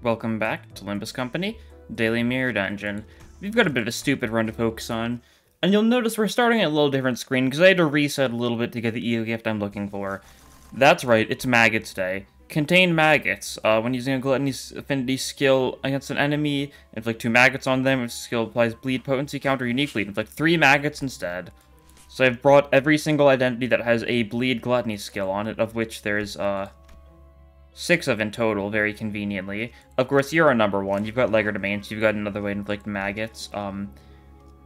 Welcome back to Limbus Company, Daily Mirror Dungeon. We've got a bit of a stupid run to focus on, and you'll notice we're starting at a little different screen because I had to reset a little bit to get the EO gift I'm looking for. That's right, it's Maggots Day. Contain maggots. When using a Gluttony affinity skill against an enemy, inflict 2 maggots on them. If the skill applies bleed potency counter unique bleed, inflict 3 maggots instead. So I've brought every single identity that has a bleed gluttony skill on it, of which there's 6 of in total, very conveniently. Of course, you're a number 1. You've got Legerdemain, so you've got another way to inflict maggots.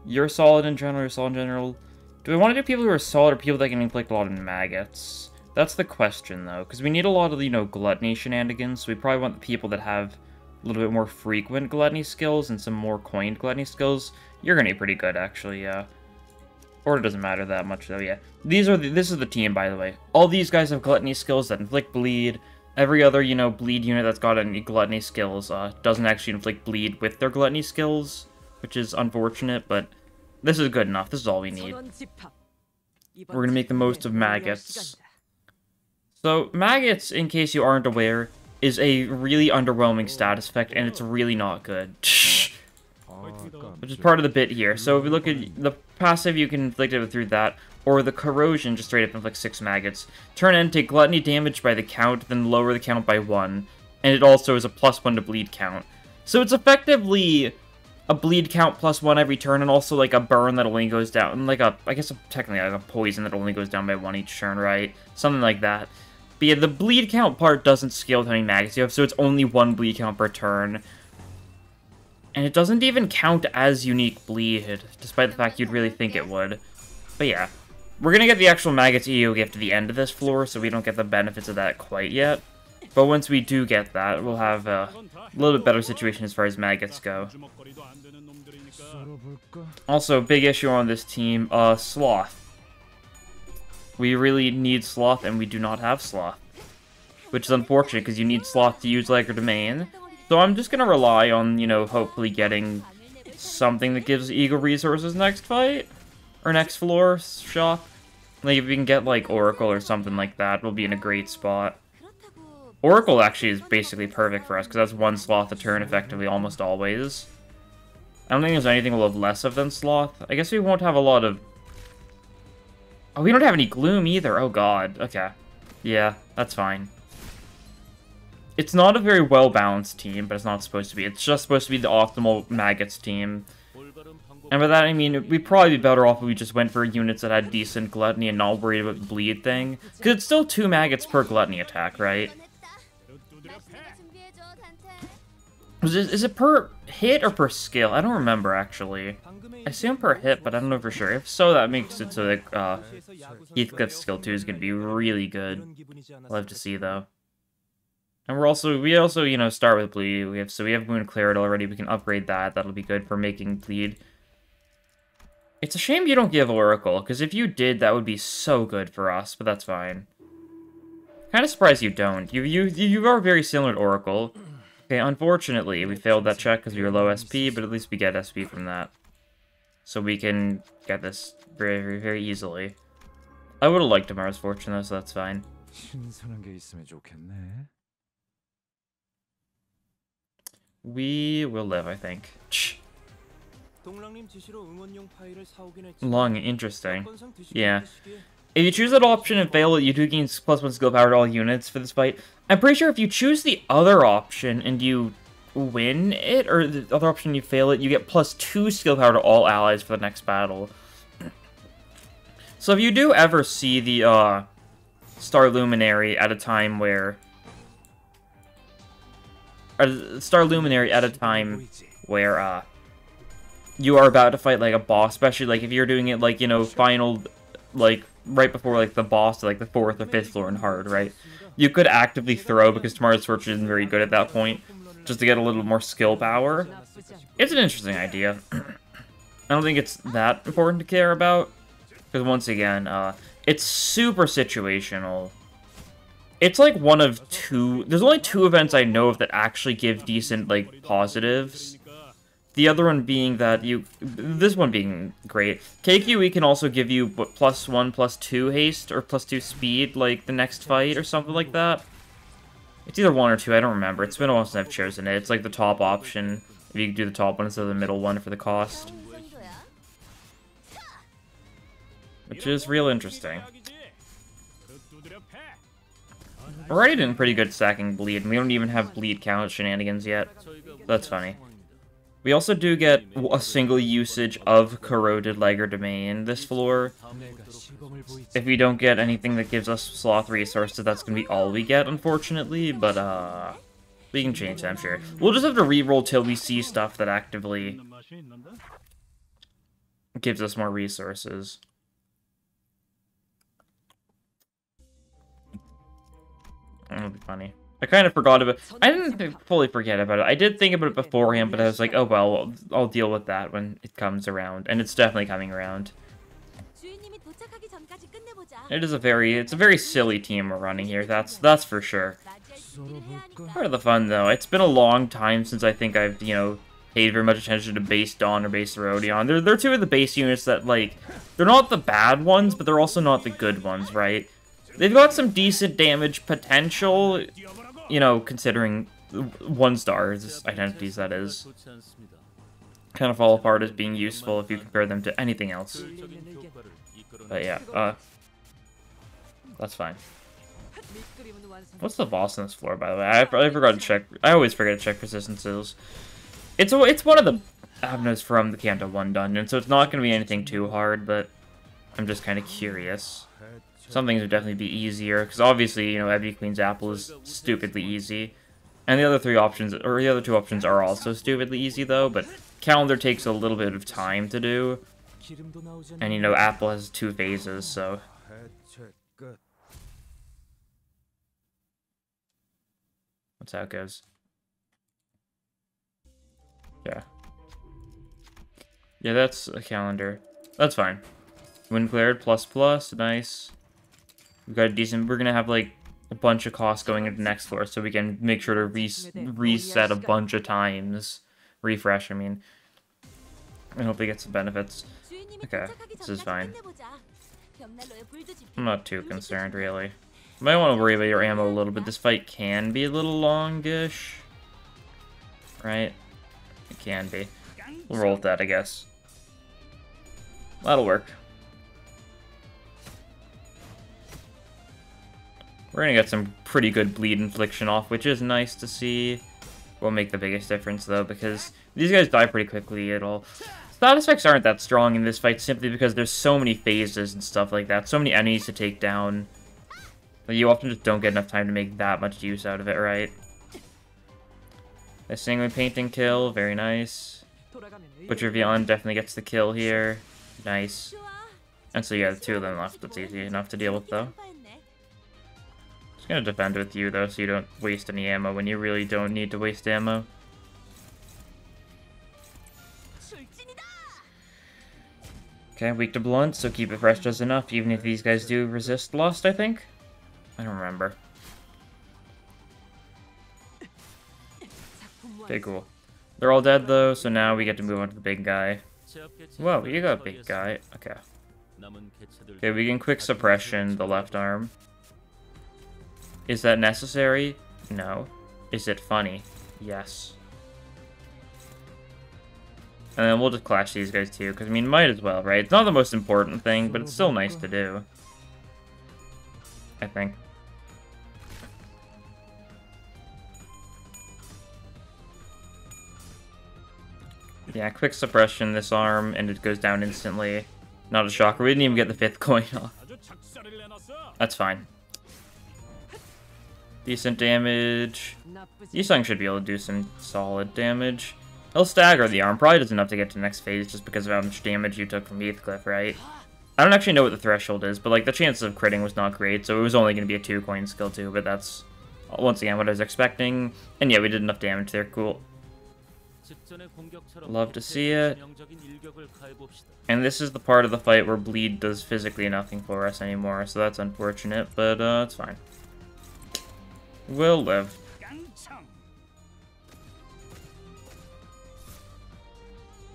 You're solid in general, you're solid in general. Do I want to do people who are solid or people that can inflict a lot of maggots? That's the question, though, because we need a lot of, gluttony shenanigans, so we probably want the people that have a little bit more frequent gluttony skills and some more coined gluttony skills. You're gonna be pretty good, actually, yeah. Or it doesn't matter that much, though, yeah. This is the team, by the way. All these guys have gluttony skills that inflict bleed. Every other, bleed unit that's got any gluttony skills doesn't actually inflict bleed with their gluttony skills, which is unfortunate, but this is good enough. This is all we need. We're gonna make the most of maggots. So, maggots, in case you aren't aware, is a really underwhelming status effect, and it's really not good. Which is part of the bit here. So if we look at the passive, you can inflict it through that, or the corrosion, just straight up inflicts 6 maggots. Turn in, take gluttony damage by the count, then lower the count by 1. And it also is a +1 to bleed count. So it's effectively a bleed count +1 every turn, and also like a burn that only goes down, like I guess technically like a poison that only goes down by 1 each turn, right? Something like that. But yeah, the bleed count part doesn't scale with how many maggots you have, so it's only 1 bleed count per turn. And it doesn't even count as unique bleed, despite the fact you'd really think it would. But yeah, we're gonna get the actual maggots EO gift at the end of this floor, so we don't get the benefits of that quite yet. But once we do get that, we'll have a little bit better situation as far as maggots go. Also, big issue on this team, Sloth. We really need Sloth, and we do not have Sloth. Which is unfortunate, because you need Sloth to use Legerdemain. So I'm just gonna rely on, hopefully getting something that gives Eagle resources next fight. Or next floor shop. Like, if we can get, Oracle or something like that, we'll be in a great spot. Oracle actually is basically perfect for us, because that's 1 Sloth a turn, effectively, almost always. I don't think there's anything we'll have less of than Sloth. I guess we won't have a lot of... Oh, we don't have any Gloom either. Oh, God. Okay. Yeah, that's fine. It's not a very well-balanced team, but it's not supposed to be. It's just supposed to be the optimal Maggots team. And by that, I mean, we'd probably be better off if we just went for units that had decent Gluttony and not worried about the bleed thing. Because it's still 2 Maggots per Gluttony attack, right? Is it per hit or per skill? I don't remember, actually. I assume per hit, but I don't know for sure. If so, that makes it so that Heathcliff's skill 2 is going to be really good. I'll have to see, though. And we also, start with bleed. We have Moon Claret already. We can upgrade that. That'll be good for making bleed. It's a shame you don't give Oracle, because if you did, that would be so good for us, but that's fine. Kind of surprised you don't. You are very similar to Oracle. Okay, unfortunately, we failed that check because we were low SP, but at least we get SP from that. So we can get this very, very, very easily. I would have liked tomorrow's fortune, though, so that's fine. We will live, I think. Long, interesting. Yeah. If you choose that option and fail it, you do gain +1 skill power to all units for this fight. I'm pretty sure if you choose the other option and you win it, or the other option you fail it, you get +2 skill power to all allies for the next battle. So if you do ever see the Star Luminary at a time where... Star Luminary at a time where you are about to fight a boss, especially if you're doing it final, right before the boss to the 4th or 5th floor in hard, right? You could actively throw because Tomorrow's Fortune isn't very good at that point, just to get a little more skill power. It's an interesting idea. I don't think it's that important to care about, because once again, it's super situational. It's one of 2... There's only 2 events I know of that actually give decent, positives. The other one being that this one being great. KQE can also give you, what, +1, +2 haste, or +2 speed, the next fight, or something like that. It's either 1 or 2, I don't remember. It's been a while since I've chosen it. It's like the top option. If you do the top one instead of the middle one for the cost. Which is real interesting. We're already doing pretty good stacking bleed, and we don't even have bleed count shenanigans yet. That's funny. We also do get a single usage of corroded Liger Domain this floor. If we don't get anything that gives us sloth resources, that's going to be all we get, unfortunately, but we can change that, I'm sure. We'll just have to reroll till we see stuff that actively gives us more resources. That'll be funny. I kind of forgot about it. I didn't fully forget about it. I did think about it beforehand, but I was like, oh well, I'll deal with that when it comes around. And it's definitely coming around. It's a very silly team we're running here, that's for sure. Part of the fun, though. It's been a long time since I think I've, you know, paid very much attention to base Dawn or base Rodion. They're two of the base units that, like, they're not the bad ones, but they're also not the good ones, right? They've got some decent damage potential, you know, considering 1-stars identities, that is. Kind of fall apart as being useful if you compare them to anything else. But yeah, that's fine. What's the boss on this floor, by the way? I forgot to check. I always forget to check persistences. It's one of the avenues from the Kanto 1 dungeon, so it's not going to be anything too hard, but I'm just kind of curious. Some things would definitely be easier, because obviously, you know, Ebony Queen's Apple is stupidly easy. And the other two options are also stupidly easy, though, but Calendar takes a little bit of time to do. And, you know, Apple has 2 phases, so... That's how it goes. Yeah. Yeah, that's a Calendar. That's fine. Wind cleared, ++, nice. We've got a decent... We're gonna have, like, a bunch of costs going into next floor, so we can make sure to reset a bunch of times. Refresh, I mean. And hopefully get some benefits. Okay, this is fine. I'm not too concerned, really. You might want to worry about your ammo a little bit. This fight can be a little longish. Right? It can be. We'll roll with that, I guess. That'll work. We're gonna get some pretty good bleed infliction off, which is nice to see. Won't make the biggest difference, though, because these guys die pretty quickly at all. Status effects aren't that strong in this fight simply because there's so many phases and stuff like that. So many enemies to take down. But you often just don't get enough time to make that much use out of it, right? A single painting kill, very nice. Butcher Vion definitely gets the kill here. Nice. And so yeah, the 2 of them left. That's easy enough to deal with, though. Just gonna defend with you, though, so you don't waste any ammo when you really don't need to waste ammo. Okay, weak to blunt, so keep it fresh does enough, even if these guys do resist Lust, I think? I don't remember. Okay, cool. They're all dead, though, so now we get to move on to the big guy. Whoa, you got a big guy. Okay. Okay, we can quick suppression the left arm. Is that necessary? No. Is it funny? Yes. And then we'll just clash these guys too, because I mean, might as well, right? It's not the most important thing, but it's still nice to do. I think. Yeah, quick suppression this arm, and it goes down instantly. Not a shocker. We didn't even get the 5th coin off. That's fine. Decent damage. Yisung should be able to do some solid damage. He'll stagger the arm. Probably doesn't enough to get to the next phase just because of how much damage you took from Heathcliff, right? I don't actually know what the threshold is, but like the chances of critting was not great, so it was only going to be a 2-coin skill too, but that's once again what I was expecting. And yeah, we did enough damage there. Cool. Love to see it. And this is the part of the fight where bleed does physically nothing for us anymore, so that's unfortunate, but it's fine. We'll live.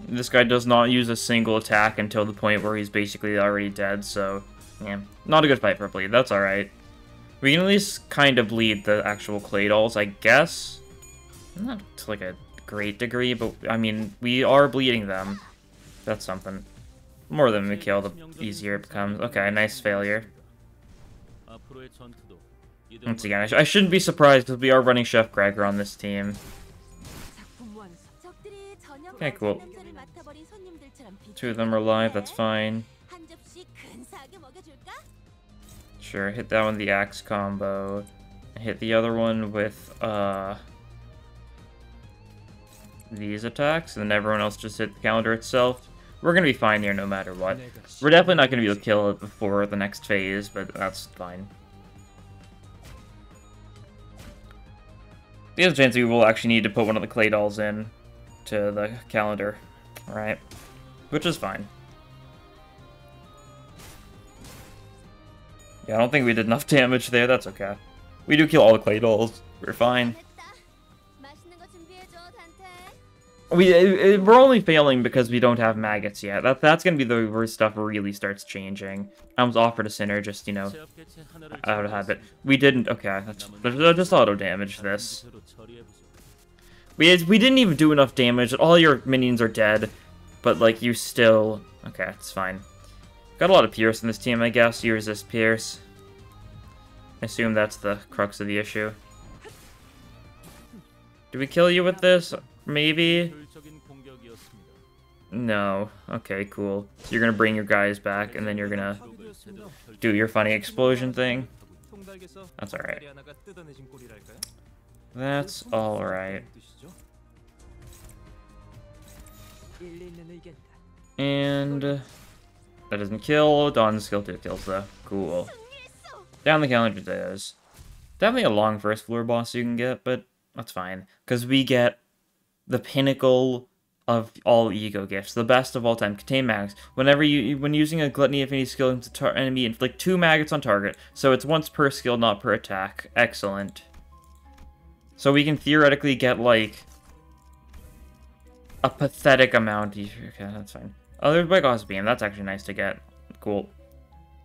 This guy does not use a single attack until the point where he's basically already dead, so yeah, not a good fight for bleed. That's alright. We can at least kind of bleed the actual clay dolls, I guess. Not to like a great degree, but I mean, we are bleeding them. That's something. More than we kill, the easier it becomes. Okay, nice failure. Once again, I shouldn't be surprised because we are running Chef Gregor on this team. Okay, cool. 2 of them are alive, that's fine. Sure, hit that one with the axe combo. Hit the other one with, these attacks, and then everyone else just hit the calendar itself. We're gonna be fine here no matter what. We're definitely not gonna be able to kill it before the next phase, but that's fine. There's a chance we will actually need to put one of the clay dolls in to the calendar, right? Which is fine. Yeah, I don't think we did enough damage there, that's okay. We do kill all the clay dolls, we're fine. We're only failing because we don't have maggots yet. That's gonna be the where stuff really starts changing. I was offered a sinner, just, you know, out of habit. We didn't. Okay, that's just auto damage this. We didn't even do enough damage. All your minions are dead, but like you still. Okay, it's fine. Got a lot of Pierce in this team, I guess. You resist Pierce. I assume that's the crux of the issue. Do we kill you with this? Maybe? No. Okay, cool. So you're gonna bring your guys back, and then you're gonna do your funny explosion thing? That's alright. That's alright. And that doesn't kill. Dawn's skill 2 kills, though. Cool. Down the calendar does. Definitely a long first floor boss you can get, but that's fine. Because we get the pinnacle of all ego gifts, the best of all time, contain maggots. When using a gluttony affinity skill into enemy, inflict 2 maggots on target. So it's once per skill, not per attack. Excellent. So we can theoretically get like a pathetic amount. Okay, that's fine. Oh, there's Maggot-y beam. That's actually nice to get. Cool.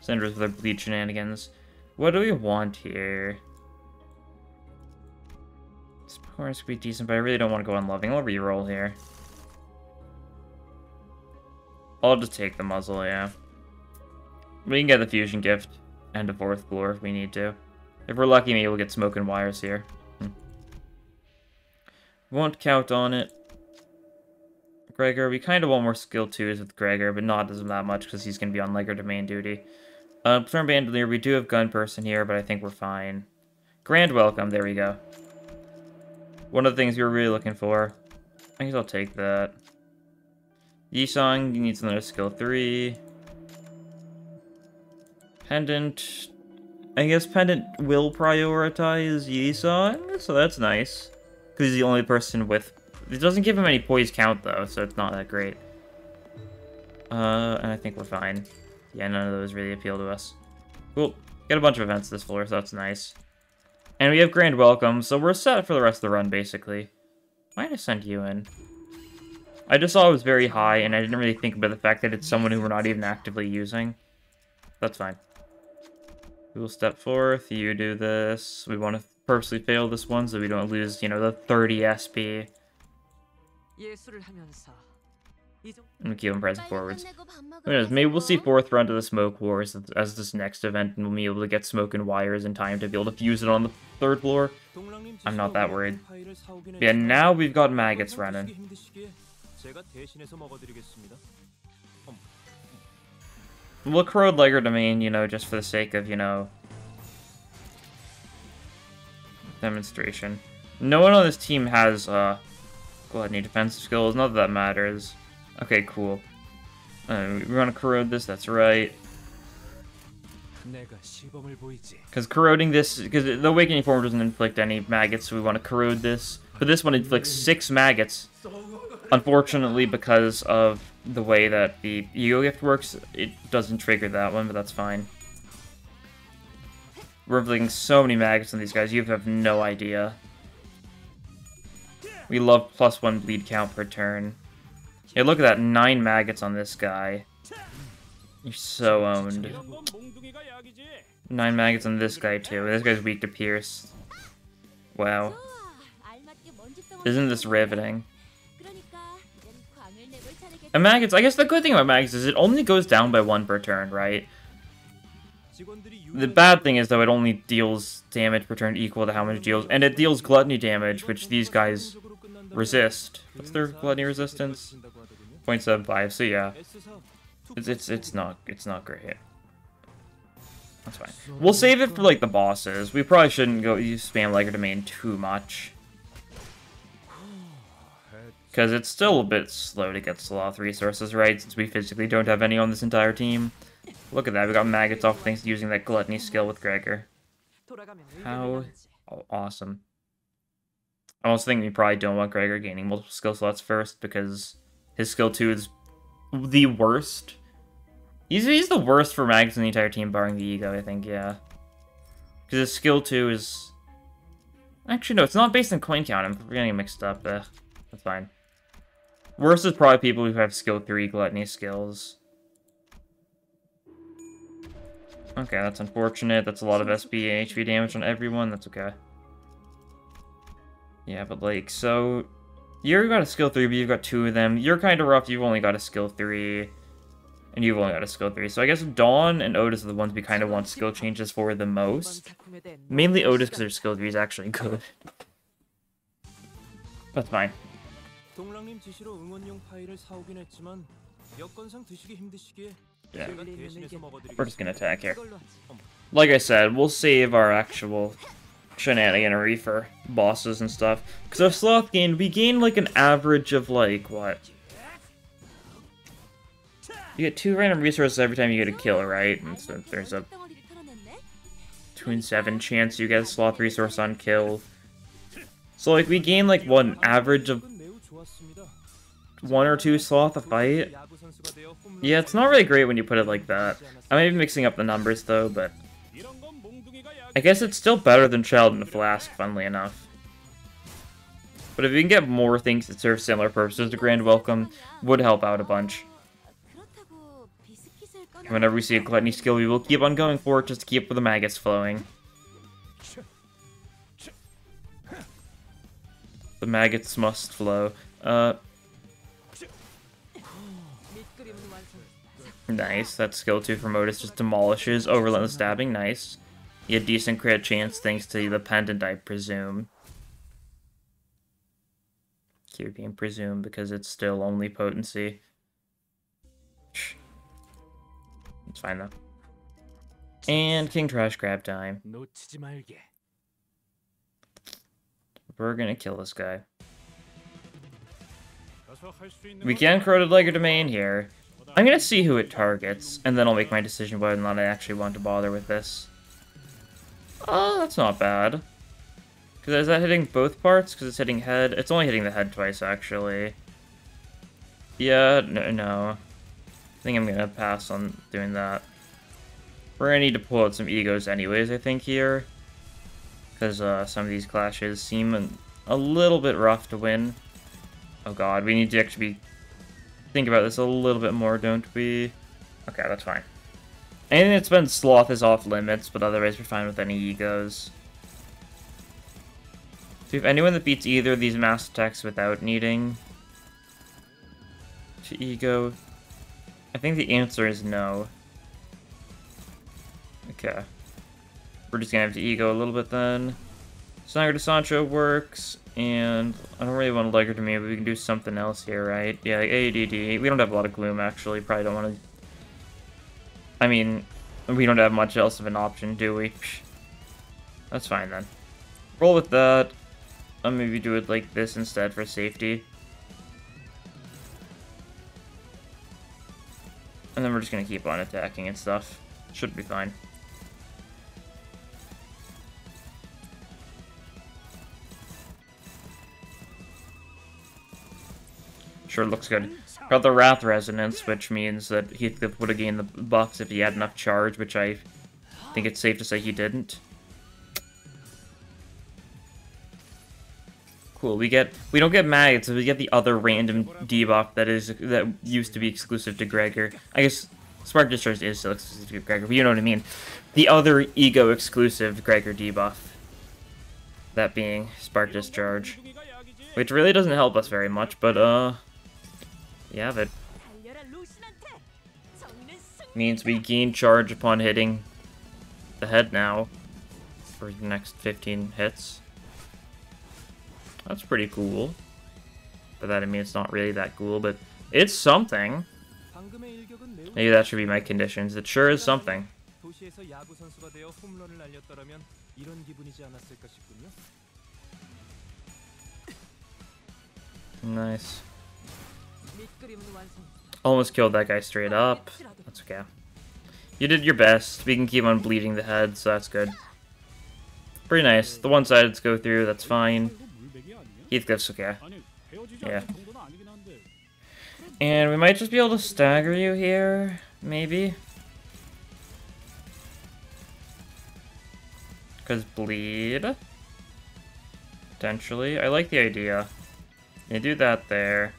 Cinders with their bleed shenanigans. What do we want here? This could be decent, but I really don't want to go unloving. I'll reroll here. I'll just take the muzzle, yeah. We can get the fusion gift and a 4th floor if we need to. If we're lucky, maybe we'll get smoking wires here. Won't count on it. Gregor, we kind of want more skill 2s with Gregor, but not that much because he's going to be on Legger to main duty. Turn Bandolier, we do have Gun Person here, but I think we're fine. Grand Welcome, there we go. One of the things we were really looking for. I guess I'll take that. Yisong needs another skill 3. Pendant. I guess Pendant will prioritize Yisong, so that's nice. Because he's the only person with... It doesn't give him any poise count, though, so it's not that great. And I think we're fine. Yeah, none of those really appeal to us. Cool. Get a bunch of events this floor, so that's nice. And we have Grand Welcome, so we're set for the rest of the run, basically. Why did I send you in? I just saw it was very high, and I didn't really think about the fact that it's someone who we're not even actively using. That's fine. We will step forth, you do this. We want to purposely fail this one so we don't lose, you know, the 30 SP. And keep him pressing forwards. Who knows, maybe we'll see 4th run to the Smoke Wars as this next event, and we'll be able to get smoke and wires in time to be able to fuse it on the 3rd floor. I'm not that worried. Yeah, now we've got maggots running. We'll corrode Legger domain, you know, just for the sake of, you know, demonstration. No one on this team has, gluttony defensive skills, not that that matters. Okay, cool. We want to corrode this, that's right. Because corroding this, because the Awakening Form doesn't inflict any maggots, so we want to corrode this. But this one inflicts 6 maggots. Unfortunately, because of the way that the Ego Gift works, it doesn't trigger that one, but that's fine. We're inflicting so many maggots on these guys, you have no idea. We love +1 bleed count per turn. Yeah, look at that, 9 maggots on this guy. You're so owned. 9 maggots on this guy too. This guy's weak to pierce. Wow. Isn't this riveting? And maggots, I guess the good thing about maggots is it only goes down by 1 per turn, right? The bad thing is, though, it only deals damage per turn equal to how much it deals, and it deals gluttony damage, which these guys resist. What's their gluttony resistance? 0.75. So yeah, it's not great. That's fine. We'll save it for like the bosses. We probably shouldn't go use spam Legerdemain too much, because it's still a bit slow to get sloth resources, right? Since we physically don't have any on this entire team. Look at that, we got maggots off thanks to using that gluttony skill with Gregor. How awesome. I also think we probably don't want Gregor gaining multiple skill slots first, because his skill 2 is the worst. He's the worst for maggots in the entire team, barring the ego, I think, yeah. Because his skill 2 is... Actually, no, it's not based on coin count. I'm getting it mixed up. That's fine. Worst is probably people who have skill 3 gluttony skills. Okay, that's unfortunate. That's a lot of SP and HV damage on everyone. That's okay. Yeah, but like, so... You've got a skill 3, but you've got 2 of them. You're kind of rough. You've only got a skill 3. And you've only got a skill 3. So I guess Dawn and Otis are the ones we kind of want skill changes for the most. Mainly Otis, because their skill 3 is actually good. That's fine. Yeah. We're just gonna attack here. Like I said, we'll save our actual shenaniganery for bosses and stuff. Because of Sloth gain, we gain like an average of like, what? You get 2 random resources every time you get a kill, right? And so there's a 2 in 7 chance you get a Sloth resource on kill. So like we gain like what, an average of 1 or 2 Sloth a fight? Yeah, it's not really great when you put it like that. I might be mixing up the numbers though, but I guess it's still better than Child in the Flask, funnily enough. But if we can get more things that serve similar purposes to Grand Welcome, would help out a bunch. Whenever we see a gluttony skill, we will keep on going for it just to keep the maggots flowing. The maggots must flow. Nice, that skill 2 from Otis just demolishes. Oh, relentless stabbing, nice. You had decent crit chance thanks to the pendant, I presume. Keep being presumed because it's still only potency. It's fine though. And King Trash grab time. We're gonna kill this guy. We can corroded Legerdemain here. I'm gonna see who it targets, and then I'll make my decision whether or not I actually want to bother with this. Oh, that's not bad. Because is that hitting both parts? Because it's hitting head. It's only hitting the head twice, actually. Yeah, no. I think I'm gonna pass on doing that. We're gonna need to pull out some egos anyways, I think, here. Because some of these clashes seem a little bit rough to win. Oh god, we need to actually think about this a little bit more, don't we? Okay, that's fine. Anything that spends Sloth is off limits, but otherwise we're fine with any egos. So if anyone that beats either of these mass attacks without needing to ego, I think the answer is no. Okay. We're just gonna have to ego a little bit then. Sniper to Sancho works, and I don't really want to Legger to me, but we can do something else here, right? Yeah, like ADD. We don't have a lot of Gloom, actually. Probably don't want to... I mean, we don't have much else of an option, do we? Psh. That's fine, then. Roll with that. I'll maybe do it like this instead for safety. And then we're just gonna keep on attacking and stuff. Should be fine. Sure, looks good. Got the Wrath Resonance, which means that Heathcliff would have gained the buffs if he had enough charge, which I think it's safe to say he didn't. Cool, we don't get Maggots, so we get the other random debuff that used to be exclusive to Gregor. I guess Spark Discharge is still exclusive to Gregor, but you know what I mean. The other ego-exclusive Gregor debuff. That being Spark Discharge. Which really doesn't help us very much, but, yeah, but means we gain charge upon hitting the head now for the next 15 hits. That's pretty cool. But that, I mean, it's not really that cool, but it's something. Maybe that should be my conditions. It sure is something. Nice. Almost killed that guy straight up. That's okay. You did your best. We can keep on bleeding the head, so that's good. Pretty nice. The one-sideds go through, that's fine. Heathcliff's okay. Yeah. And we might just be able to stagger you here, maybe. Because bleed. Potentially. I like the idea. You do that there.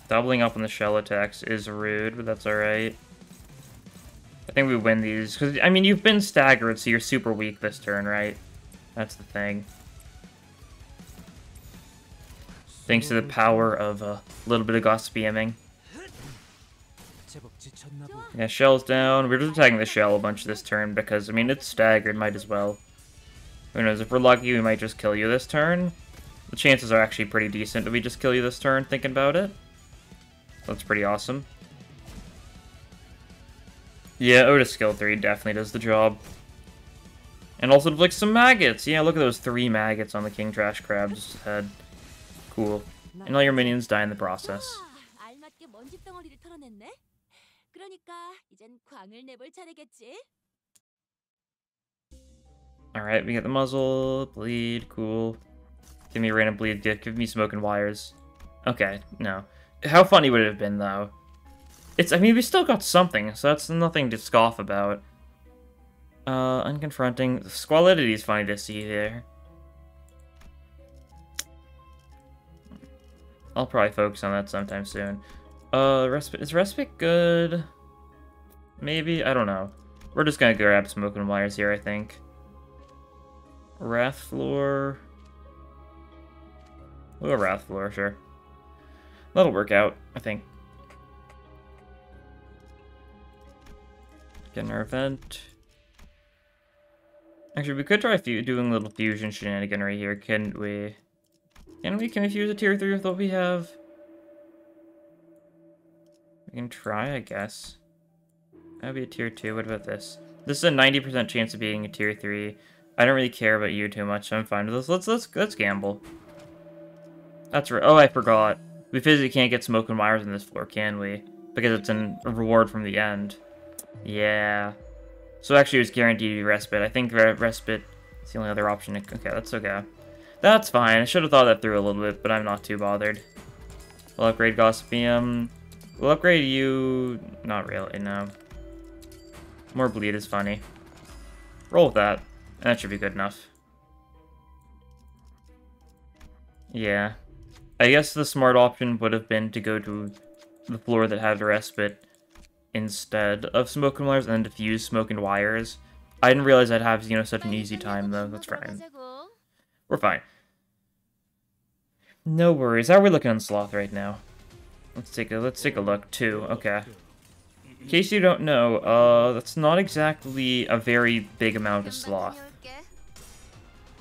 Doubling up on the shell attacks is rude, but that's alright. I think we win these. Because, I mean, you've been staggered, so you're super weak this turn, right? That's the thing. Thanks to the power of a little bit of Gauss BMing. Yeah, shell's down. We're just attacking the shell a bunch this turn because, I mean, it's staggered, might as well. Who knows, if we're lucky, we might just kill you this turn. The chances are actually pretty decent that we just kill you this turn, thinking about it. That's pretty awesome. Yeah, Otis skill 3 definitely does the job. And also like some maggots. Yeah, look at those 3 maggots on the King Trash Crab's head. Cool. And all your minions die in the process. Alright, we get the muzzle, bleed, cool. Give me a random bleed, give me smoking wires. Okay, no. How funny would it have been, though? I mean, we still got something, so that's nothing to scoff about. Unconfronting. Squalidity is funny to see there. I'll probably focus on that sometime soon. Respite. Is Respite good? Maybe? I don't know. We're just gonna grab smoking wires here, I think. Wrath Floor. We'll go Wrath Floor, sure. That'll work out, I think. Getting our event. Actually, we could try doing a little fusion shenanigan right here. Can we? Can we fuse a tier 3 with what we have? We can try, I guess. That'd be a tier 2. What about this? This is a 90% chance of being a tier 3. I don't really care about you too much, so I'm fine with this. Let's gamble. That's right. Oh, I forgot. We physically can't get smoke and wires in this floor, can we? Because it's a reward from the end. Yeah. So actually, it was guaranteed respite. I think respite is the only other option. Okay, that's okay. That's fine. I should have thought that through a little bit, but I'm not too bothered. We'll upgrade Gossipium. We'll upgrade you... Not really, no. More bleed is funny. Roll with that. That should be good enough. Yeah. I guess the smart option would have been to go to the floor that had respite instead of smoke and wires and then diffuse smoke and wires. I didn't realize I'd have, such an easy time, though. That's fine. We're fine. No worries. How are we looking on Sloth right now? Let's take a look. 2. Okay. In case you don't know, that's not exactly a very big amount of Sloth.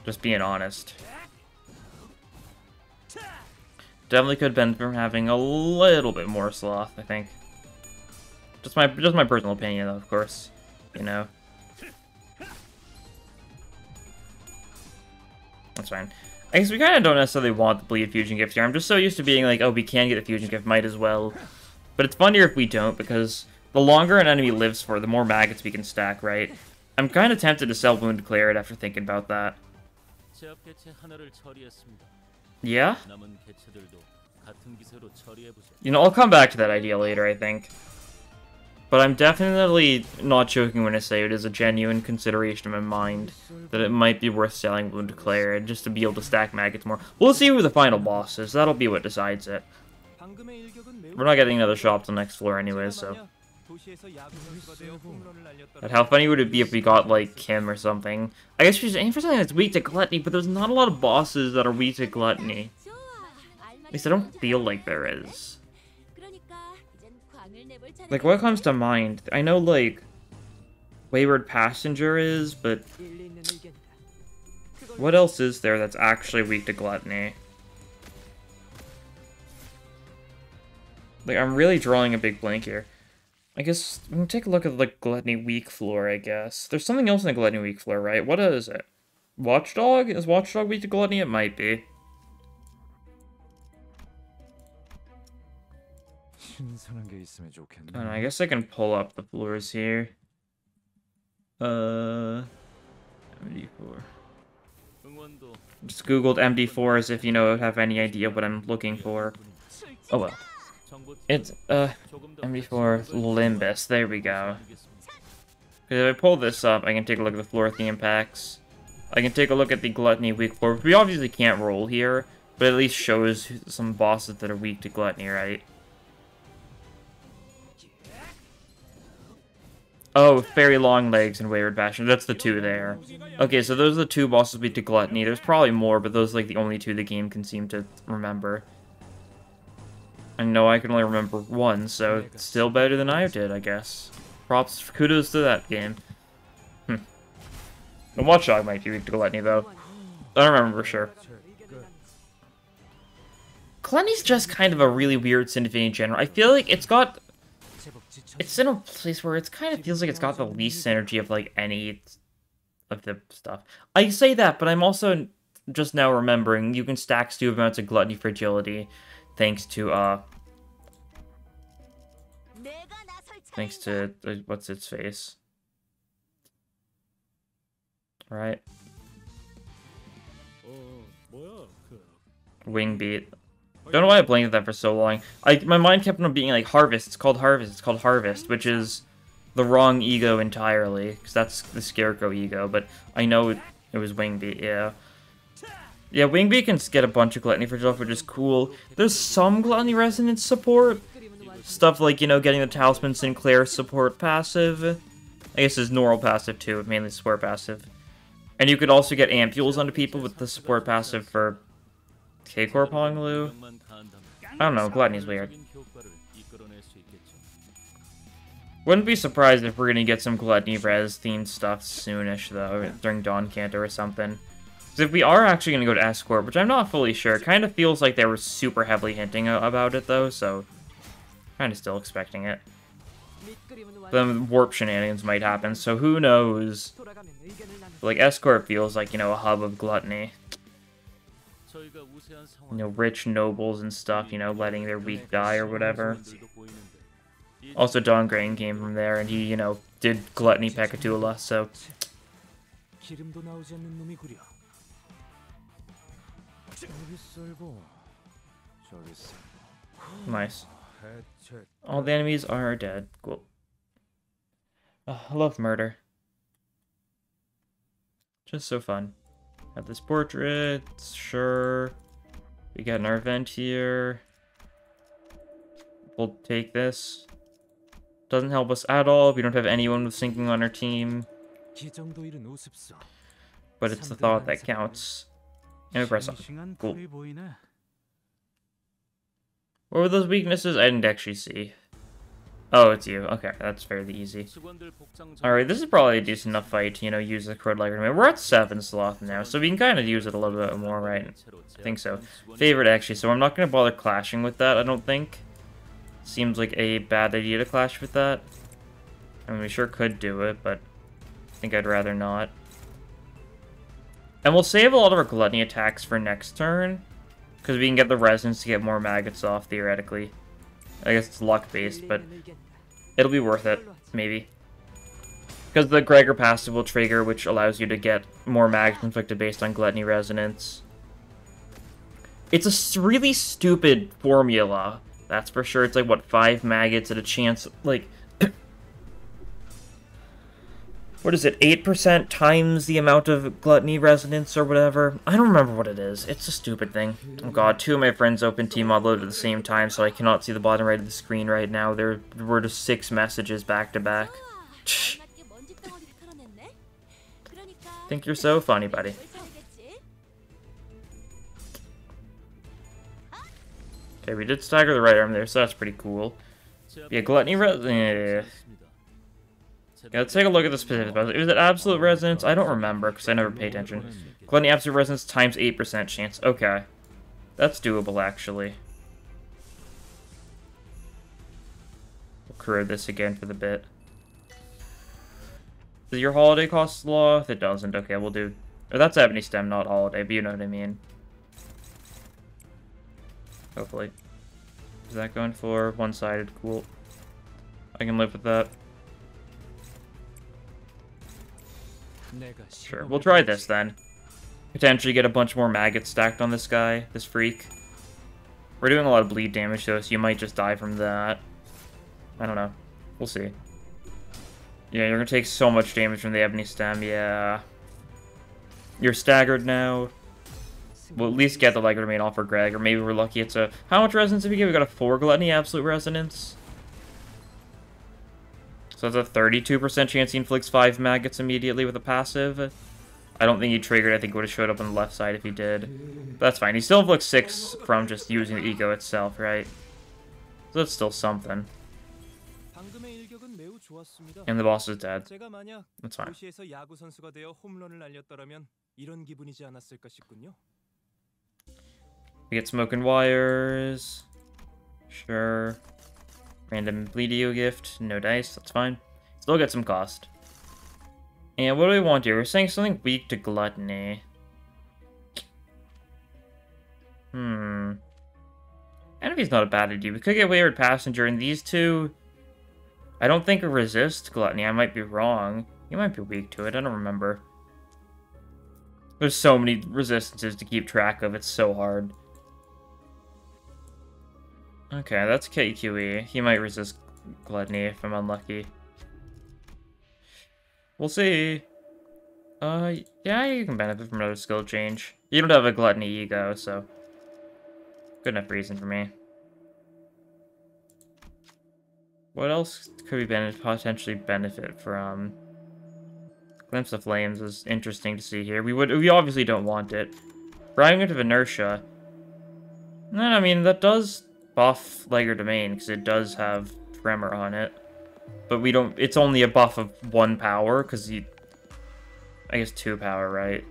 Just being honest. Definitely could have been from having a little bit more Sloth, I think. Just my personal opinion, though, of course. That's fine. I guess we kind of don't necessarily want the Bleed Fusion Gift here. I'm just so used to being like, oh, we can get the Fusion Gift, might as well. But it's funnier if we don't, because the longer an enemy lives for, the more maggots we can stack, right? I'm kind of tempted to sell Wound Declared after thinking about that. Yeah? I'll come back to that idea later, I think. But I'm definitely not joking when I say it is a genuine consideration in my mind that it might be worth selling Wound Declared just to be able to stack maggots more. We'll see who the final boss is. That'll be what decides it. We're not getting another shop till next floor anyway, so. But how funny would it be if we got, like, Kim or something? I guess she's aiming for something that's weak to gluttony, but there's not a lot of bosses that are weak to gluttony. At least I don't feel like there is. Like, what comes to mind? I know, like, Wayward Passenger is, but what else is there that's actually weak to gluttony? Like, I'm really drawing a big blank here. I guess we can take a look at the gluttony weak floor, I guess. There's something else in the gluttony weak floor, right? What is it? Watchdog? Is Watchdog weak to gluttony? It might be. I guess I can pull up the floors here. MD4. Just googled MD4 as if you know have any idea what I'm looking for. Oh well. It's MD4 Limbus. There we go. If I pull this up, I can take a look at the floor theme packs. I can take a look at the gluttony weak floor. We obviously can't roll here, but at least shows some bosses that are weak to gluttony, right? Oh, Fairy Longlegs and Wayward Passion. That's the two there. Okay, so those are the two bosses weak to gluttony. There's probably more, but those are like the only two the game can seem to remember. I know I can only remember one, so it's still better than I did, I guess. Props, kudos to that game. The Watchdog might be weak to gluttony, though. I don't remember for sure. Gluttony's just kind of a really weird syndicate in general. I feel like it's got... It's in a place where it kind of feels like it's got the least synergy of, like, any of the stuff. I say that, but I'm also just now remembering you can stack stupid amounts of gluttony fragility thanks to, what's its face? Right? Wing beat. Don't know why I blanked at that for so long. My mind kept on being like Harvest. It's called Harvest. It's called Harvest, which is the wrong ego entirely, because that's the Scarecrow ego. But I know it was Wingbeat. Yeah, yeah. Wingbeat can get a bunch of gluttony for itself, which is cool. There's some gluttony resonance support stuff like getting the Talisman Sinclair support passive. I guess it's normal passive too, mainly support passive. And you could also get ampules onto people with the support passive for K-Core Ponglu. I don't know, gluttony's weird. Wouldn't be surprised if we're gonna get some gluttony res themed stuff soonish though, during Dawn Canto or something. Because if we are actually gonna go to Escort, which I'm not fully sure, it kind of feels like they were super heavily hinting about it though, so kind of still expecting it. Then warp shenanigans might happen, so who knows? But, like, Escort feels like, a hub of gluttony. Rich nobles and stuff, letting their weak die or whatever. Also, Don Grain came from there, and he, did Gluttony Pekatula, so... Nice. All the enemies are dead. Cool. Oh, I love murder. Just so fun. Have this portrait, sure. We got an event here. We'll take this. Doesn't help us at all. We don't have anyone with sinking on our team. But it's the thought that counts. And we press on. Cool. What were those weaknesses? I didn't actually see. Oh, it's you. Okay, that's fairly easy. Alright, this is probably a decent enough fight to, use the Crud Liger. We're at 7 sloth now, so we can kind of use it a little bit more, right? I think so. Favorite, actually, so I'm not going to bother clashing with that, I don't think. Seems like a bad idea to clash with that. I mean, we sure could do it, but I think I'd rather not. And we'll save a lot of our Gluttony attacks for next turn, because we can get the Resonance to get more Maggots off, theoretically. I guess it's luck-based, but it'll be worth it, maybe. Because the Gregor passive will trigger, which allows you to get more Maggots inflicted based on Gluttony Resonance. It's a really stupid formula, that's for sure. It's like, what, 5 Maggots at a chance, like... What is it, 8% times the amount of gluttony resonance or whatever? I don't remember what it is. It's a stupid thing. Oh god, two of my friends opened Tmod load at the same time, so I cannot see the bottom right of the screen right now. There were just 6 messages back to back. Think you're so funny, buddy. Okay, we did stagger the right arm there, so that's pretty cool. Yeah, gluttony yeah, let's take a look at the specifics. Is it absolute resonance? I don't remember, because I never pay attention. Gluttony absolute resonance times 8% chance. Okay. That's doable, actually. We'll career this again for the bit. Does your holiday cost law? If it doesn't, okay, we'll do... Or that's Ebony Stem, not holiday, but you know what I mean. Hopefully. Is that going for one-sided? Cool. I can live with that. Sure, we'll try this then. Potentially get a bunch more maggots stacked on this guy, this freak. We're doing a lot of bleed damage though, so you might just die from that. I don't know. We'll see. Yeah, you're gonna take so much damage from the Ebony Stem, yeah. You're staggered now. We'll at least get the Leg Remain off for Greg, or maybe we're lucky it's a... How much resonance did we get? We got a 4 Gluttony Absolute Resonance. So that's a 32% chance he inflicts 5 maggots immediately with a passive. I don't think he triggered. I think it would have showed up on the left side if he did. But that's fine. He still inflicts 6 from just using the ego itself, right? So that's still something. And the boss is dead. That's fine. We get smoking wires. Sure. Random Bleedio gift. No dice. That's fine. Still get some cost. And what do we want here? We're saying something weak to gluttony. Enemy's not a bad idea. We could get Wayward Passenger, and these two... I don't think resist gluttony. I might be wrong. You might be weak to it. I don't remember. There's so many resistances to keep track of. It's so hard. Okay, that's KQE. He might resist gluttony if I'm unlucky. We'll see. Yeah, you can benefit from another skill change. You don't have a gluttony ego, so... Good enough reason for me. What else could we potentially benefit from? Glimpse of Flames is interesting to see here. We obviously don't want it. Fragment of Inertia. No, I mean, that does buff Legger Domain, because it does have Tremor on it. But we don't... It's only a buff of 1 power, because I guess 2 power, right?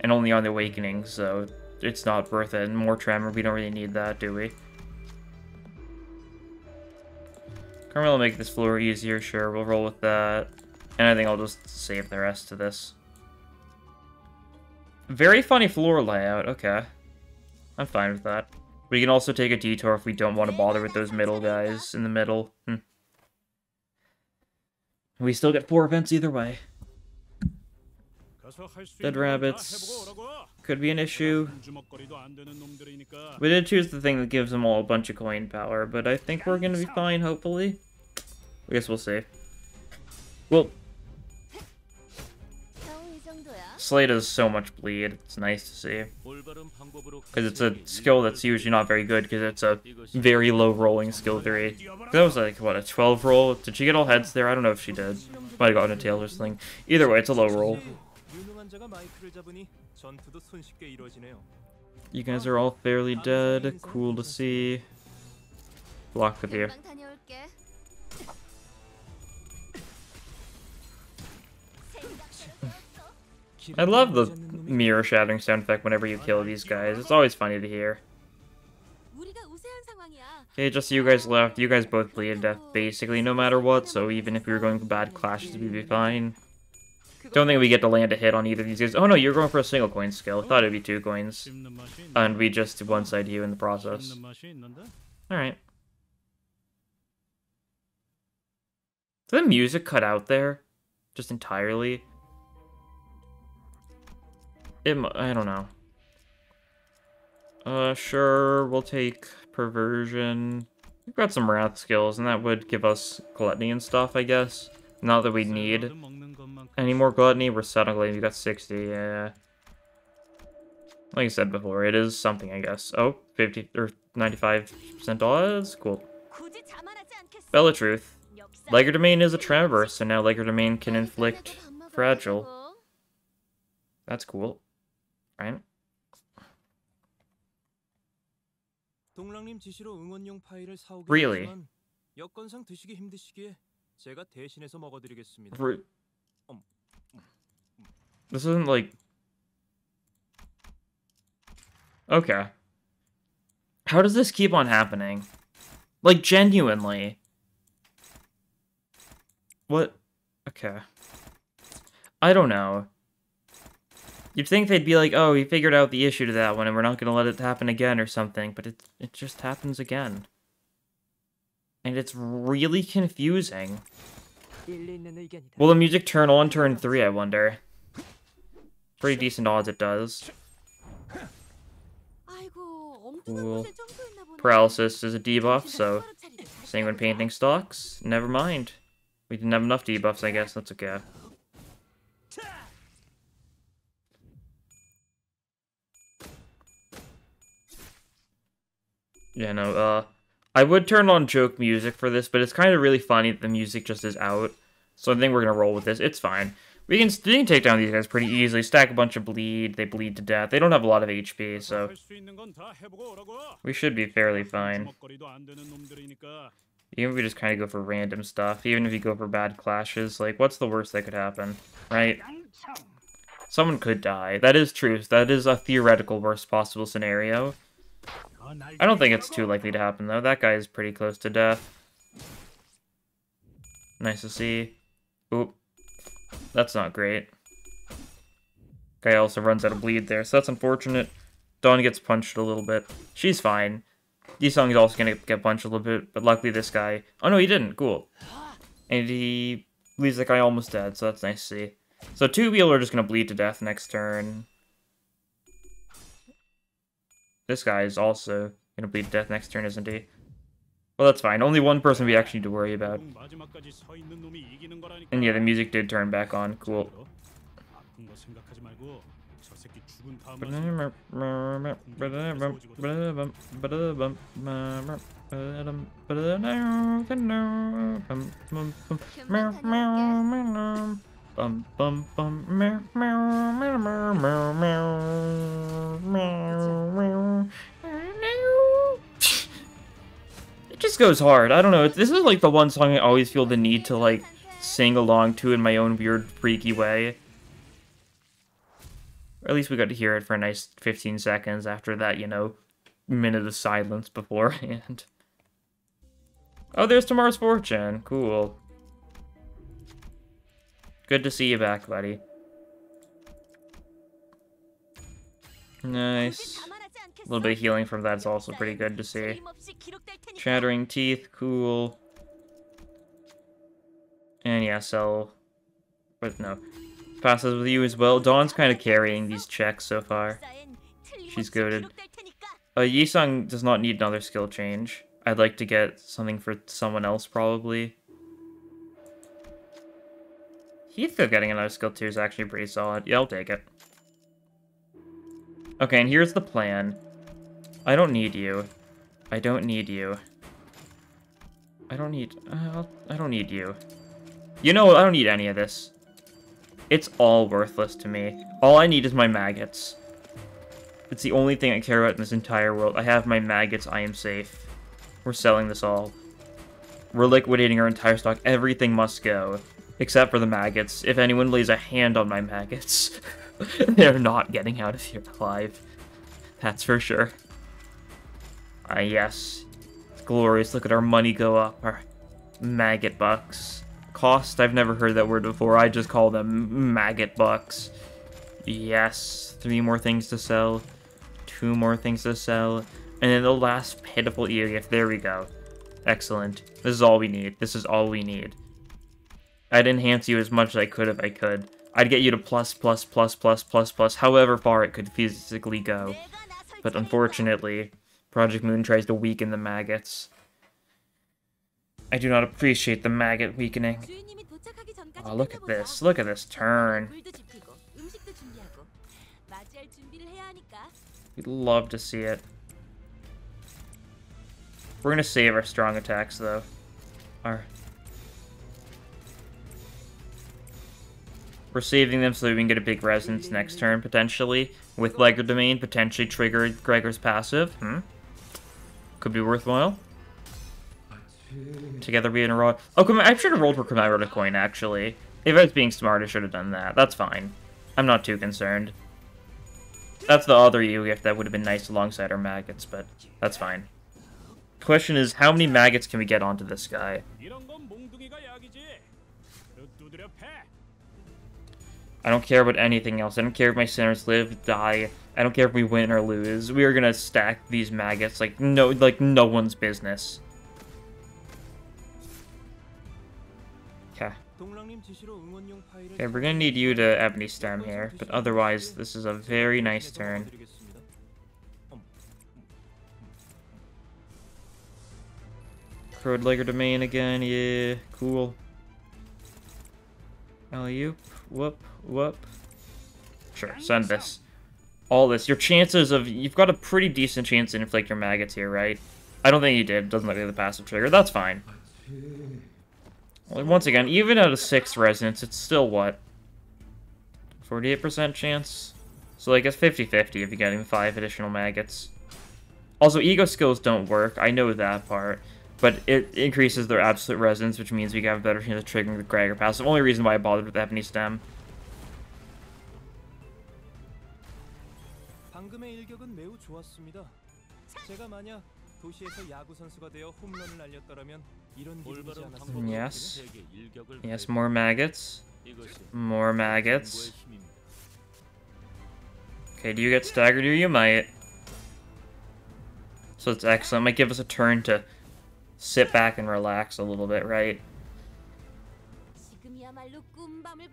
And only on the Awakening, so it's not worth it. And more Tremor, we don't really need that, do we? Carmel will make this floor easier, sure, we'll roll with that. And I think I'll just save the rest to this. Very funny floor layout, okay. I'm fine with that. We can also take a detour if we don't want to bother with those middle guys in the middle. We still get 4 events either way. Dead rabbits could be an issue. We did choose the thing that gives them all a bunch of coin power, but I think we're gonna be fine, hopefully. I guess we'll see. Well, Slay does so much bleed. It's nice to see. Because it's a skill that's usually not very good, because it's a very low rolling skill 3. That was like, what, a 12 roll? Did she get all heads there? I don't know if she did. Might have gotten a tail or something. Either way, it's a low roll. You guys are all fairly dead. Cool to see. Block with you. I love the mirror shattering sound effect whenever you kill these guys. It's always funny to hear. Okay, just you guys left. You guys both bleed to death basically no matter what, so even if we were going for bad clashes, we'd be fine. Don't think we get to land a hit on either of these guys. Oh no, you're going for a single coin skill. I thought it'd be 2 coins. And we just one-side you in the process. Alright. Did the music cut out there? Just entirely? I don't know. Sure, we'll take Perversion. We've got some Wrath skills, and that would give us Gluttony and stuff, I guess. Not that we need. Any more gluttony? We're suddenly, we got 60, yeah. Like I said before, it is something, I guess. Oh, 50 or 95% odds? Cool. Bella Truth. Legerdemain is a Traverse, so now Legerdemain can inflict Fragile. That's cool. Right? Really? This isn't like... Okay. How does this keep on happening? Like, genuinely. What? Okay. I don't know. You'd think they'd be like, oh, we figured out the issue to that one and we're not going to let it happen again or something, but it just happens again. And it's really confusing. Will the music turn on turn 3, I wonder? Pretty decent odds it does. Cool. Paralysis is a debuff, so Sanguine Painting stocks. Never mind. We didn't have enough debuffs, I guess. That's okay. Yeah, no, I would turn on joke music for this, but it's kind of really funny that the music just is out. So I think we're gonna roll with this. It's fine. We can take down these guys pretty easily. Stack a bunch of bleed. They bleed to death. They don't have a lot of HP, so we should be fairly fine. Even if we just kind of go for random stuff, even if you go for bad clashes, like, what's the worst that could happen, right? Someone could die. That is true. That is a theoretical worst possible scenario. I don't think it's too likely to happen, though. That guy is pretty close to death. Nice to see. Oop. That's not great. Guy also runs out of bleed there, so that's unfortunate. Dawn gets punched a little bit. She's fine. Yisung is also gonna get punched a little bit, but luckily this guy... Oh no, he didn't. Cool. And he leaves that guy almost dead, so that's nice to see. So 2 people are just gonna bleed to death next turn. This guy is also gonna bleed to death next turn, isn't he? Well, that's fine. Only one person we actually need to worry about. And yeah, the music did turn back on. Cool. It just goes hard. I don't know. This is like the one song I always feel the need to like sing along to in my own weird, freaky way. Or at least we got to hear it for a nice 15 seconds after that, you know, minute of silence beforehand. Oh, there's Tomorrow's Fortune. Cool. Good to see you back, buddy. Nice. A little bit of healing from that's also pretty good to see. Chattering Teeth, cool. And yeah, Cell. But no. Passes with you as well. Dawn's kind of carrying these checks so far. She's goated. Yisung does not need another skill change. I'd like to get something for someone else, probably. Heathcliff getting another skill 2 is actually pretty solid. Yeah, I'll take it. Okay, and here's the plan. I don't need you. I don't need you. I don't need you. You know what? I don't need any of this. It's all worthless to me. All I need is my maggots. It's the only thing I care about in this entire world. I have my maggots. I am safe. We're selling this all. We're liquidating our entire stock. Everything must go. Except for the maggots. If anyone lays a hand on my maggots, they're not getting out of here alive. That's for sure. Yes. It's glorious. Look at our money go up. Our maggot bucks. Cost? I've never heard that word before. I just call them maggot bucks. Yes. 3 more things to sell. 2 more things to sell. And then the last pitiful EO gift. There we go. Excellent. This is all we need. This is all we need. I'd enhance you as much as I could if I could. I'd get you to plus, however far it could physically go. But unfortunately, Project Moon tries to weaken the maggots. I do not appreciate the maggot weakening. Oh, look at this. Look at this turn. We'd love to see it. We're gonna save our strong attacks, though. We're saving them so that we can get a big resonance next turn, potentially. With Legerdemain, potentially trigger Gregor's passive. Could be worthwhile. Together we in a row. Oh, I should have rolled for Commemorative Coin, actually. If I was being smart, I should have done that. That's fine. I'm not too concerned. That's the other gift that would have been nice alongside our maggots, but that's fine. Question is, how many maggots can we get onto this guy? I don't care about anything else. I don't care if my sinners live, die. I don't care if we win or lose. We are gonna stack these maggots like no one's business. Okay. Okay, we're gonna need you to Ebony Stem here, but otherwise, this is a very nice turn. Crowed Legerdemain again, yeah, cool. Alley-oop, whoop, whoop. Sure, send this. All this. Your chances of... You've got a pretty decent chance to inflict your maggots here, right? I don't think you did. Doesn't look like the passive trigger. That's fine. Well, once again, even at a 6 resonance, it's still what? 48% chance? So, like, it's 50-50 if you get even 5 additional maggots. Also, ego skills don't work. I know that part. But it increases their absolute resonance, which means we have a better chance of triggering the Gregor pass. The only reason why I bothered with Ebony Stem. Yes. Yes, more maggots. More maggots. Okay, do you get staggered? You might. So it's excellent. Might give us a turn to sit back and relax a little bit, right?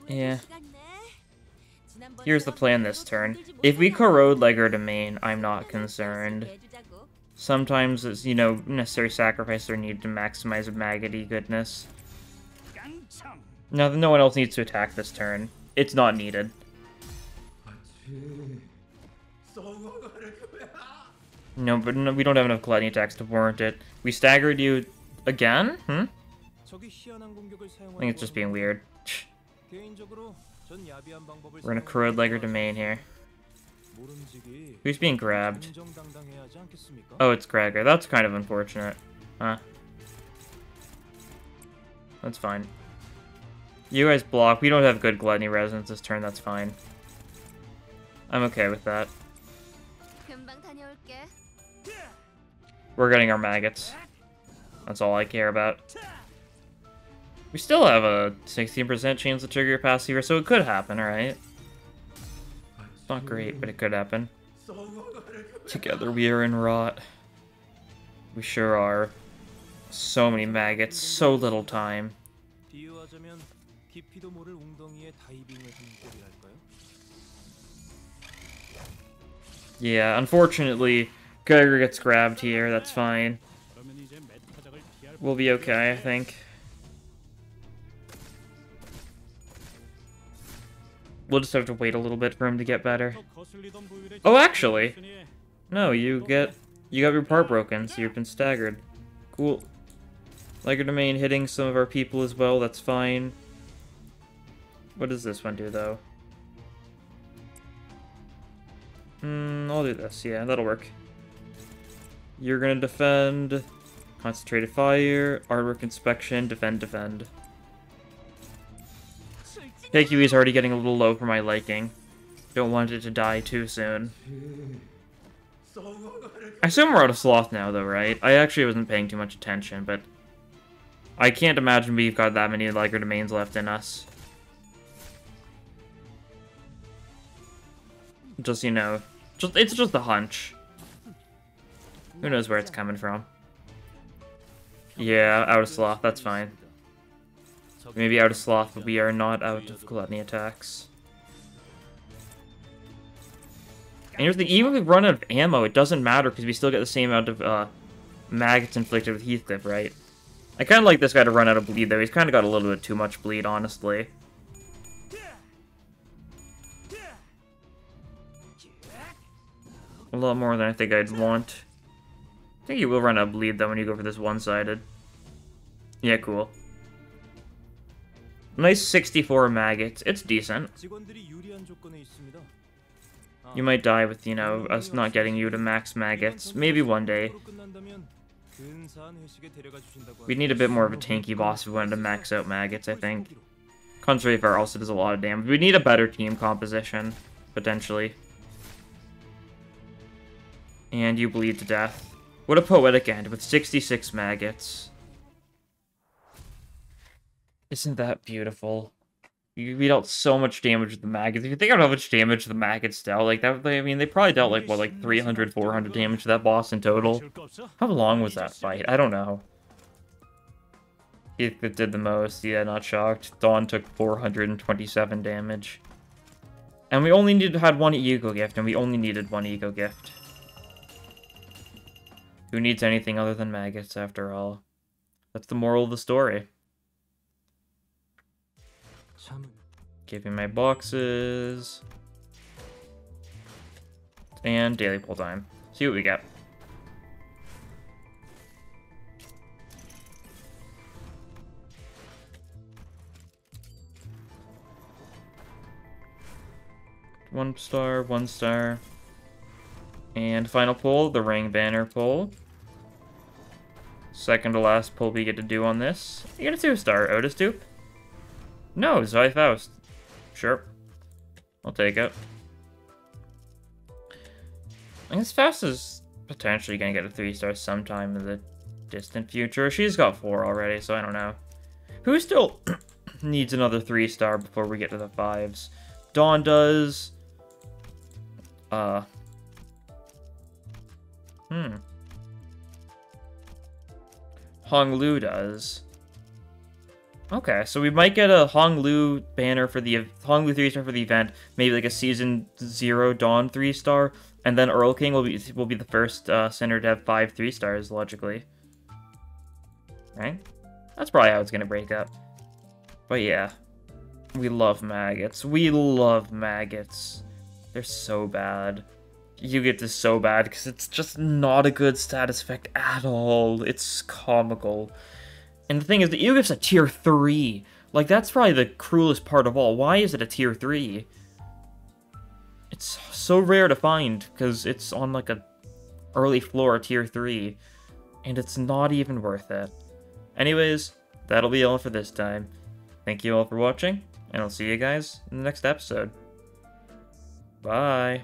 Yeah. Here's the plan this turn. If we corrode Legerdemain, I'm not concerned. Sometimes it's, you know, necessary sacrifice or need to maximize Maggot-y goodness. No one else needs to attack this turn. It's not needed. No, but no, we don't have enough gluttony attacks to warrant it. We staggered you again? I think it's just being weird. We're gonna corrode Legerdemain here. Who's being grabbed? Oh, it's Gregor. That's kind of unfortunate. Huh. That's fine. You guys block. We don't have good gluttony resonance this turn. That's fine. I'm okay with that. We're getting our maggots. That's all I care about. We still have a 16% chance to trigger your passive, so it could happen, alright? It's not great, but it could happen. Together we are in rot. We sure are. So many maggots, so little time. Yeah, unfortunately, Gregor gets grabbed here, that's fine. We'll be okay, I think. We'll just have to wait a little bit for him to get better. Oh, actually! No, you got your part broken, so you've been staggered. Cool. Legerdemain hitting some of our people as well, that's fine. What does this one do, though? I'll do this, yeah, that'll work. You're gonna defend, concentrated fire, artwork inspection, defend. KQE is already getting a little low for my liking. Don't want it to die too soon. I assume we're out of sloth now though, right? I actually wasn't paying too much attention, but I can't imagine we've got that many Legerdemains left in us. Just, you know, it's just a hunch. Who knows where it's coming from? Yeah, out of sloth, that's fine. Maybe out of sloth, but we are not out of gluttony attacks. And here's the thing, even if we run out of ammo, it doesn't matter because we still get the same amount of maggots inflicted with Heathcliff, right? I kind of like this guy to run out of bleed, though. He's kind of got a little bit too much bleed, honestly. A lot more than I think I'd want. I think you will run out of bleed, though, when you go for this one-sided. Yeah, cool. Nice 64 maggots. It's decent. You might die with, you know, us not getting you to max maggots. Maybe one day. We'd need a bit more of a tanky boss if we wanted to max out maggots, I think. Concentrate Fire also does a lot of damage. We need a better team composition, potentially. And you bleed to death. What a poetic end with 66 maggots. Isn't that beautiful? We dealt so much damage with the maggots. If you think about how much damage the maggots dealt, like that, I mean, they probably dealt like what, like 300, 400 damage to that boss in total. How long was that fight? I don't know. It did the most. Yeah, not shocked. Dawn took 427 damage, and we only had one ego gift, and we only needed one ego gift. Who needs anything other than maggots, after all? That's the moral of the story. Give me my boxes. And daily pull time. See what we get. One star, one star. And final pull, the ring banner pull. Second to last pull we get to do on this. You get a 2-star, Otis Dupe. No, Zoe Faust. Sure. I'll take it. I guess Faust is potentially going to get a 3-star sometime in the distant future. She's got 4 already, so I don't know. Who still needs another 3-star before we get to the 5s? Dawn does. Hong Lu does. Okay, so we might get a Hong Lu banner for the Hong Lu 3-star for the event, maybe like a Season 0 Dawn 3-star, and then Earl King will be the first center to have 5 3-stars, logically. Right? That's probably how it's gonna break up. But yeah, we love maggots. We love maggots. They're so bad. You get this so bad because it's just not a good status effect at all. It's comical. And the thing is, the Yu-Gi-Oh's a tier 3. Like, that's probably the cruelest part of all. Why is it a tier 3? It's so rare to find, because it's on, like, a early floor tier 3. And it's not even worth it. Anyways, that'll be all for this time. Thank you all for watching, and I'll see you guys in the next episode. Bye!